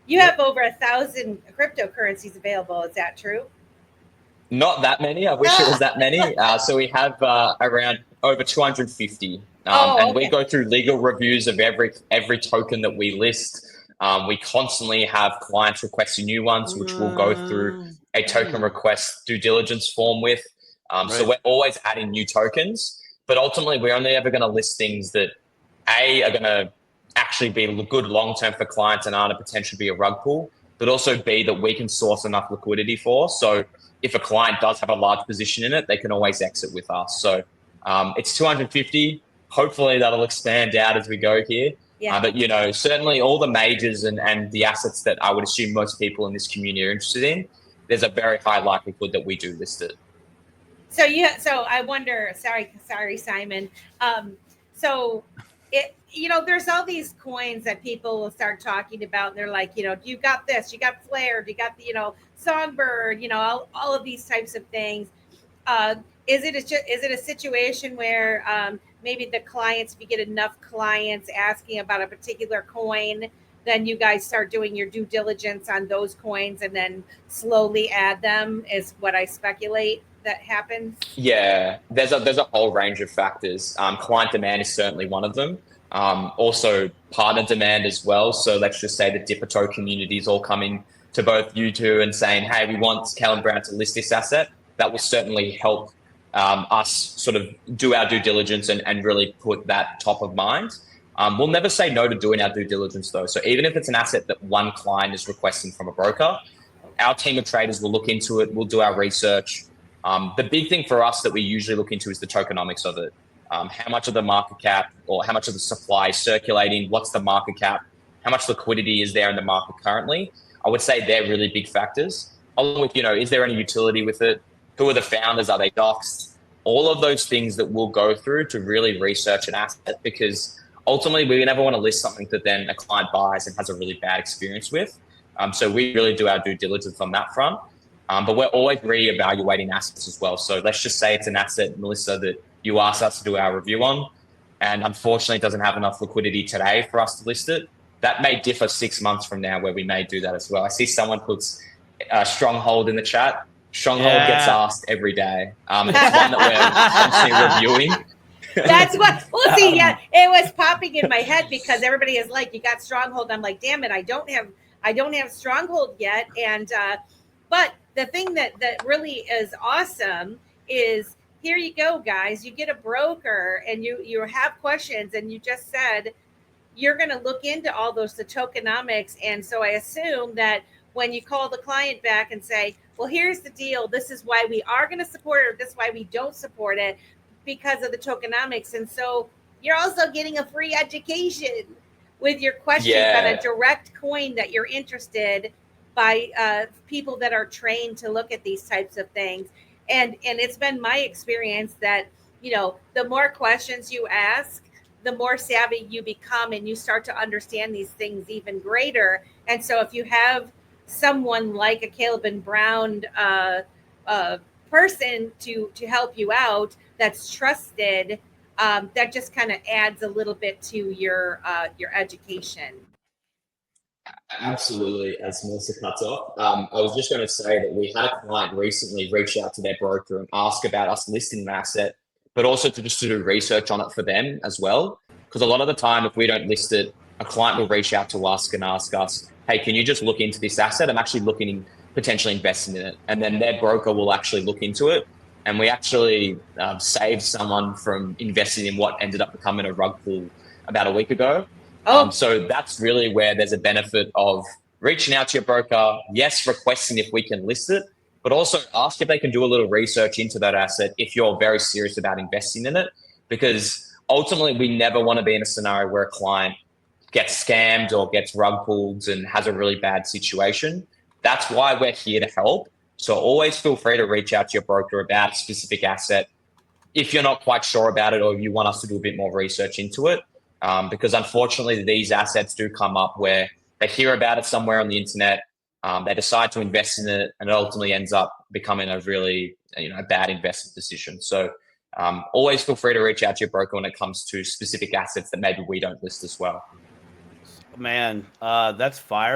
You have over 1,000 cryptocurrencies available. Is that true? Not that many. I wish it was that many. So we have around over 250, Oh, and we okay. go through legal reviews of every token that we list. We constantly have clients requesting new ones, which we'll go through a token request due diligence form with. So Right. we're always adding new tokens, but ultimately we're only ever going to list things that are going to actually be good long term for clients and aren't a potential be a rug pull, but also B, that we can source enough liquidity for. So if a client does have a large position in it, they can always exit with us. So it's 250. Hopefully that'll expand out as we go here. Yeah. But certainly all the majors and the assets that I would assume most people in this community are interested in, there's a very high likelihood that we do list it. So I wonder. Sorry, Simon. So there's all these coins that people will start talking about. And they're like, you got this, you got Flare, you got the, Songbird, all of these types of things. Uh, is it a situation where maybe the clients, if you get enough clients asking about a particular coin, then you guys start doing your due diligence on those coins and then slowly add them? Is what I speculate that happens. Yeah, there's a whole range of factors. Client demand is certainly one of them. Also, partner demand as well. So let's just say the Dipatoe community is all coming to both you two and saying, "Hey, we want Kellen Brown to list this asset." That will certainly help us sort of do our due diligence and really put that top of mind. We'll never say no to doing our due diligence though. So even if it's an asset that one client is requesting from a broker, our team of traders will look into it. We'll do our research. The big thing for us that we usually look into is the tokenomics of it. How much of the market cap or how much of the supply is circulating? What's the market cap? How much liquidity is there in the market currently? I would say they're really big factors. Along with, is there any utility with it? Who are the founders? Are they doxed? All of those things that we'll go through to really research an asset, because ultimately we never want to list something that then a client buys and has a really bad experience with. So we really do our due diligence on that front. But we're always re-evaluating assets as well. So let's just say it's an asset, Melissa, that you asked us to do our review on, and unfortunately doesn't have enough liquidity today for us to list it. That may differ 6 months from now where we may do that as well. I see someone puts Stronghold in the chat. Stronghold gets asked every day. It's one that we're constantly reviewing. That's what we'll see. Yeah, it was popping in my head because everybody is like, "You got Stronghold." I'm like, "Damn it, I don't have Stronghold yet." And but the thing that really is awesome is, here you go, guys. You get a broker and you have questions, and you just said you're going to look into all the tokenomics. And so I assume that when you call the client back and say, "Well, here's the deal. This is why we are going to support it, or this is why we don't support it, because of the tokenomics." And so you're also getting a free education with your questions on a direct coin that you're interested by people that are trained to look at these types of things. And it's been my experience that the more questions you ask, the more savvy you become, and you start to understand these things even greater. And so if you have someone like a Caleb and Brown person to help you out that's trusted, that just kind of adds a little bit to your education. Absolutely, as Melissa cuts off. I was just going to say that we had a client recently reach out to their broker and ask about us listing an asset, but also to just do research on it for them as well. Because a lot of the time, if we don't list it, a client will reach out to us and ask us, "Hey, can you just look into this asset? I'm actually looking in potentially investing in it." And then their broker will actually look into it. And we actually saved someone from investing in what ended up becoming a rug pull about a week ago. So that's really where there's a benefit of reaching out to your broker, yes, requesting if we can list it, but also ask if they can do a little research into that asset if you're very serious about investing in it. Because ultimately, we never want to be in a scenario where a client gets scammed or gets rug pulled and has a really bad situation. That's why we're here to help. So always feel free to reach out to your broker about a specific asset if you're not quite sure about it or you want us to do a bit more research into it. Because unfortunately, these assets do come up where they hear about it somewhere on the internet, they decide to invest in it, and it ultimately ends up becoming a really bad investment decision. So always feel free to reach out to your broker when it comes to specific assets that maybe we don't list as well. Man, that's fire.